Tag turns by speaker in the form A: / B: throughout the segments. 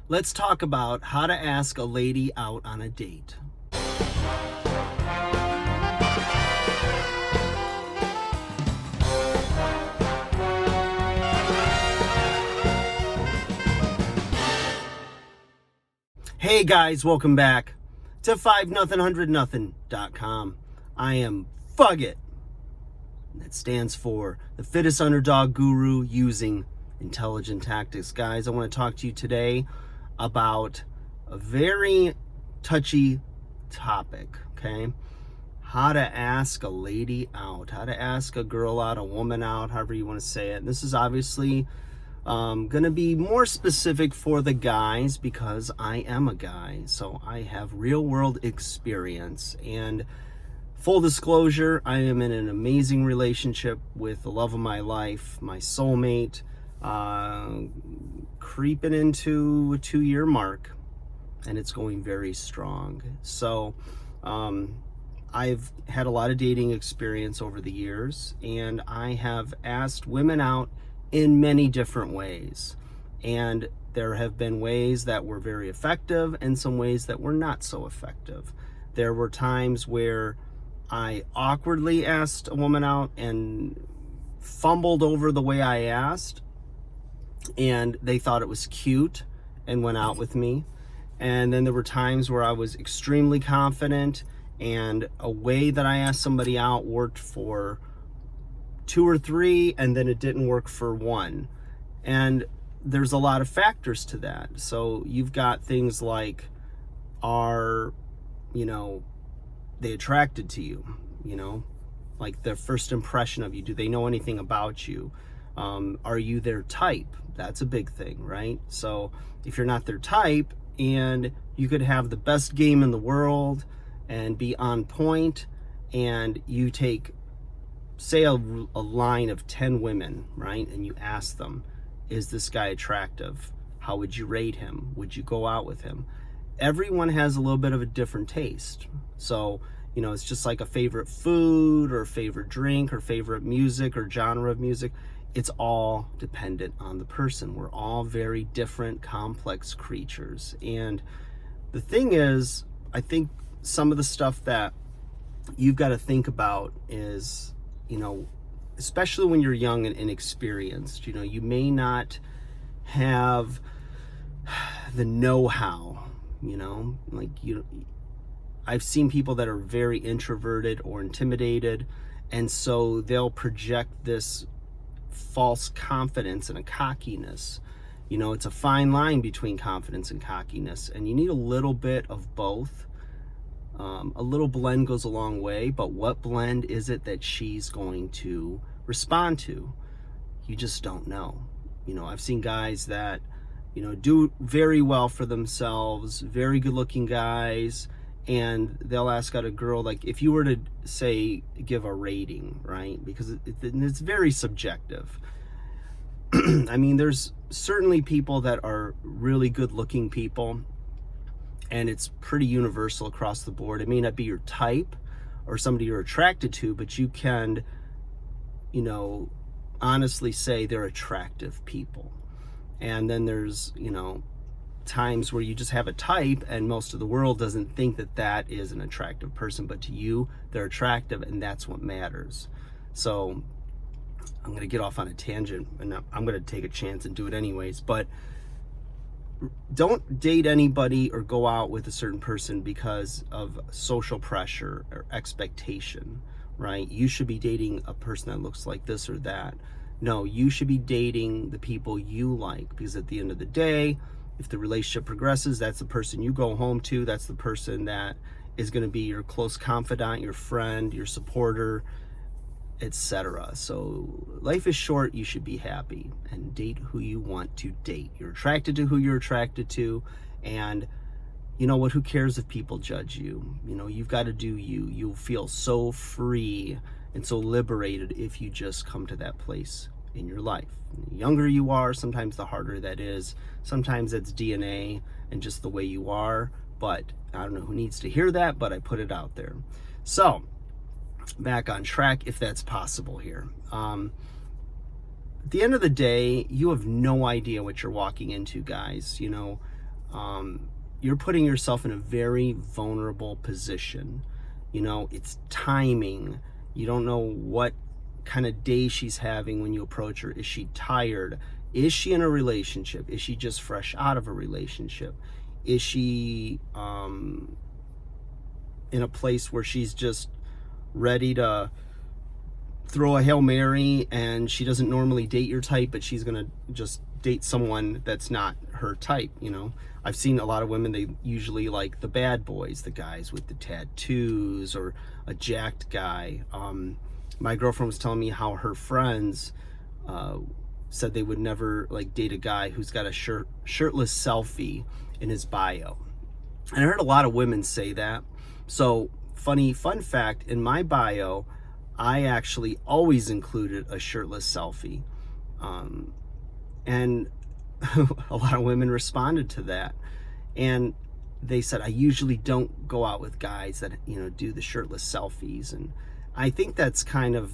A: Let's talk about how to ask a lady out on a date. Hey guys, welcome back to 5nothing100nothing.com. I am Fugget. That stands for the fittest underdog guru using intelligent tactics. Guys, I want to talk to you today about a very touchy topic, okay? How to ask a lady out, how to ask a girl out, a woman out, however you want to say it. And this is obviously going to be more specific for the guys because I am a guy, so I have real world experience. And full disclosure, I am in an amazing relationship with the love of my life, my soulmate, creeping into a 2-year mark, and it's going very strong. So I've had a lot of dating experience over the years, and I have asked women out in many different ways. And there have been ways that were very effective and some ways that were not so effective. There were times where I awkwardly asked a woman out and fumbled over the way I asked, and they thought it was cute and went out with me. And then there were times where I was extremely confident, and a way that I asked somebody out worked for 2 or 3, and then it didn't work for 1. And there's a lot of factors to that. So you've got things like, are they attracted to you? Like their first impression of you. Do they know anything about you? Are you their type? That's a big thing, right? So if you're not their type, and you could have the best game in the world and be on point, and you take, say, a line of 10 women, right? And you ask them, is this guy attractive? How would you rate him? Would you go out with him? Everyone has a little bit of a different taste. So, it's just like a favorite food or favorite drink or favorite music or genre of music. It's all dependent on the person. We're all very different, complex creatures. And the thing is, I think some of the stuff that you've got to think about is, especially when you're young and inexperienced, you may not have the know-how, I've seen people that are very introverted or intimidated, and so they'll project this false confidence and a cockiness. It's a fine line between confidence and cockiness, and you need a little bit of both. A little blend goes a long way, but what blend is it that she's going to respond to? You just don't know. I've seen guys that, do very well for themselves, very good looking guys, and they'll ask out a girl, like if you were to say, give a rating, right? Because it's very subjective. I mean, there's certainly people that are really good looking people, and it's pretty universal across the board. It may not be your type or somebody you're attracted to, but you can, honestly say they're attractive people. And then there's, times where you just have a type and most of the world doesn't think that that is an attractive person, but to you, they're attractive, and that's what matters. So I'm going to get off on a tangent, and I'm going to take a chance and do it anyways, but don't date anybody or go out with a certain person because of social pressure or expectation, right? You should be dating a person that looks like this or that. No, you should be dating the people you like, because at the end of the day, if the relationship progresses, that's the person you go home to. That's the person that is going to be your close confidant, your friend, your supporter, etc. So life is short. You should be happy and date who you want to date. You're attracted to who you're attracted to, and you know what? Who cares if people judge you? You've got to do you. You'll feel so free and so liberated if you just come to that place in your life. The younger you are, sometimes the harder that is. Sometimes it's DNA and just the way you are, but I don't know who needs to hear that, but I put it out there. So back on track, if that's possible here. At the end of the day, you have no idea what you're walking into, guys. you're putting yourself in a very vulnerable position. You know, it's timing. You don't know what kind of day she's having when you approach her. Is she tired? Is she in a relationship? Is she just fresh out of a relationship? Is she in a place where she's just ready to throw a Hail Mary, and she doesn't normally date your type, but she's gonna just date someone that's not her type? You know, I've seen a lot of women, they usually like the bad boys, the guys with the tattoos, or a jacked guy. My girlfriend was telling me how her friends said they would never like date a guy who's got a shirtless selfie in his bio. And I heard a lot of women say that. So fun fact, in my bio, I actually always included a shirtless selfie. And a lot of women responded to that. And they said, I usually don't go out with guys that, you know, do the shirtless selfies. And I think that's kind of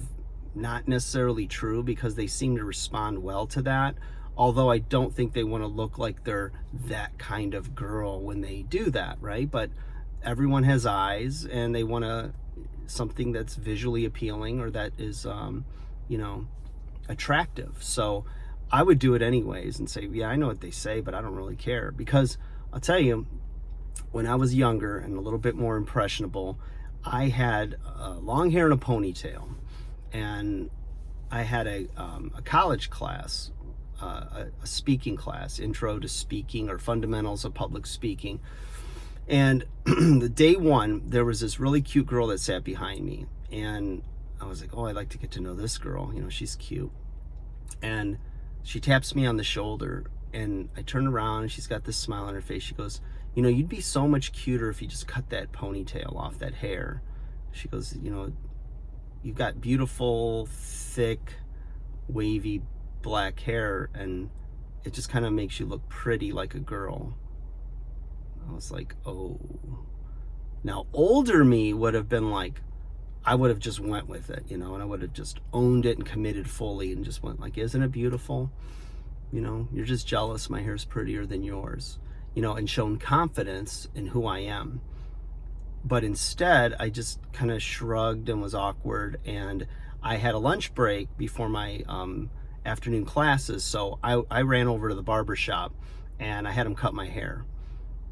A: not necessarily true, because they seem to respond well to that. Although I don't think they want to look like they're that kind of girl when they do that, right? But everyone has eyes, and they want something that's visually appealing, or that is, you know, attractive. So I would do it anyways and say, yeah, I know what they say, but I don't really care. Because I'll tell you, when I was younger and a little bit more impressionable, I had long hair and a ponytail. And I had a college class, a speaking class, intro to speaking, or fundamentals of public speaking. And the day one, there was this really cute girl that sat behind me. And I was like, oh, I'd like to get to know this girl. You know, she's cute. And she taps me on the shoulder, and I turn around, and she's got this smile on her face. She goes, you know, you'd be so much cuter if you just cut that ponytail off, that hair. She goes, you know, you've got beautiful, thick, wavy black hair, and it just kind of makes you look pretty like a girl. I was like, oh. Now, older me would have been like, I would have just went with it, you know, and I would have just owned it and committed fully, and just went like, isn't it beautiful? You know, you're just jealous my hair's prettier than yours, you know, and shown confidence in who I am. But instead, I just kind of shrugged and was awkward, and I had a lunch break before my afternoon classes, so I ran over to the barber shop, and I had him cut my hair.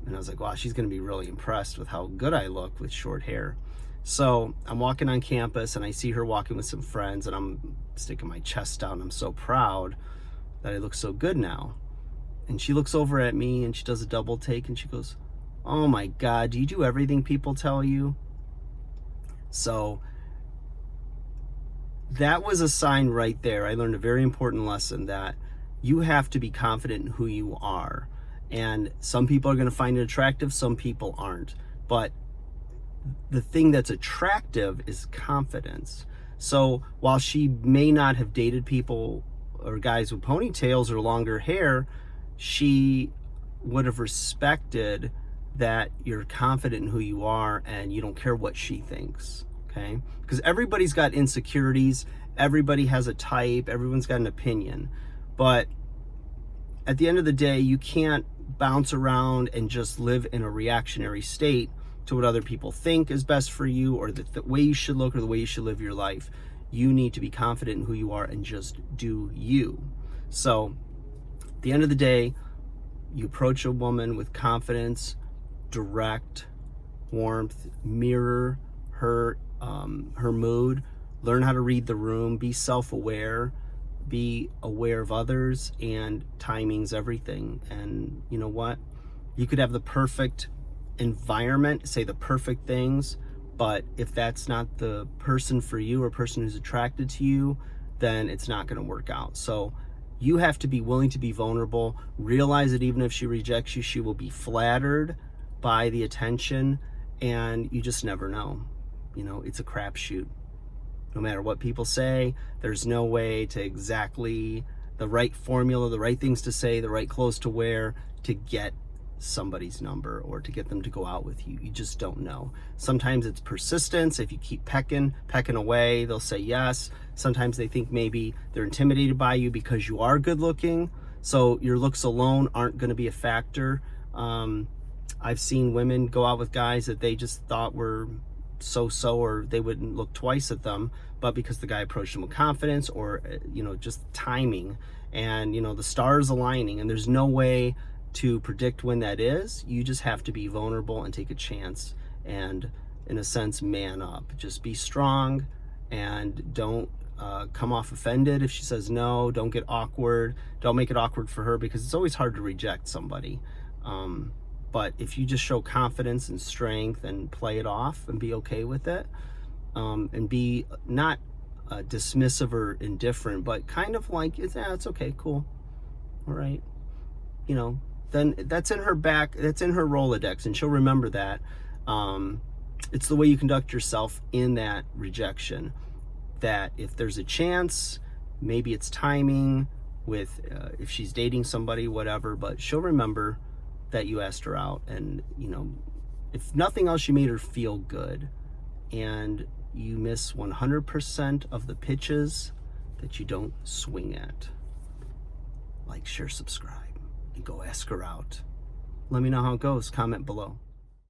A: And I was like, wow, she's going to be really impressed with how good I look with short hair. So I'm walking on campus, and I see her walking with some friends, and I'm sticking my chest out, and I'm so proud that I look so good now. And she looks over at me, and she does a double take, and she goes, oh my God, do you do everything people tell you? So that was a sign right there. I learned a very important lesson, that you have to be confident in who you are. And some people are going to find it attractive, some people aren't. But the thing that's attractive is confidence. So while she may not have dated people or guys with ponytails or longer hair, she would have respected that you're confident in who you are and you don't care what she thinks, okay? Because everybody's got insecurities, everybody has a type, everyone's got an opinion. But at the end of the day, you can't bounce around and just live in a reactionary state to what other people think is best for you, or the way you should look, or the way you should live your life. You need to be confident in who you are and just do you. So at the end of the day, you approach a woman with confidence, direct, warmth, mirror her mood, learn how to read the room, be self-aware, be aware of others, and timing's everything. And you know what? You could have the perfect environment, say the perfect things, but if that's not the person for you, or person who's attracted to you, then it's not going to work out. So you have to be willing to be vulnerable, realize that even if she rejects you, she will be flattered by the attention, and you just never know. You know, it's a crapshoot. No matter what people say, there's no way to exactly the right formula, the right things to say, the right clothes to wear to get somebody's number or to get them to go out with you. You just don't know. Sometimes it's persistence. If you keep pecking away, they'll say yes. Sometimes they think maybe they're intimidated by you because you are good looking, so your looks alone aren't going to be a factor. I've seen women go out with guys that they just thought were so-so, or they wouldn't look twice at them, but because the guy approached them with confidence, or just timing, and the stars aligning, and there's no way to predict when that is. You just have to be vulnerable and take a chance, and in a sense, man up. Just be strong, and don't come off offended if she says no. Don't get awkward. Don't make it awkward for her, because it's always hard to reject somebody. But if you just show confidence and strength and play it off and be okay with it, and be not dismissive or indifferent, but kind of like, it's okay, cool, all right, then that's in her back, that's in her Rolodex, and she'll remember that. It's the way you conduct yourself in that rejection, that if there's a chance, maybe it's timing with if she's dating somebody, whatever, but she'll remember that you asked her out, and if nothing else, you made her feel good. And you miss 100% of the pitches that you don't swing at. Like, share, subscribe, and go ask her out. Let me know how it goes. Comment below.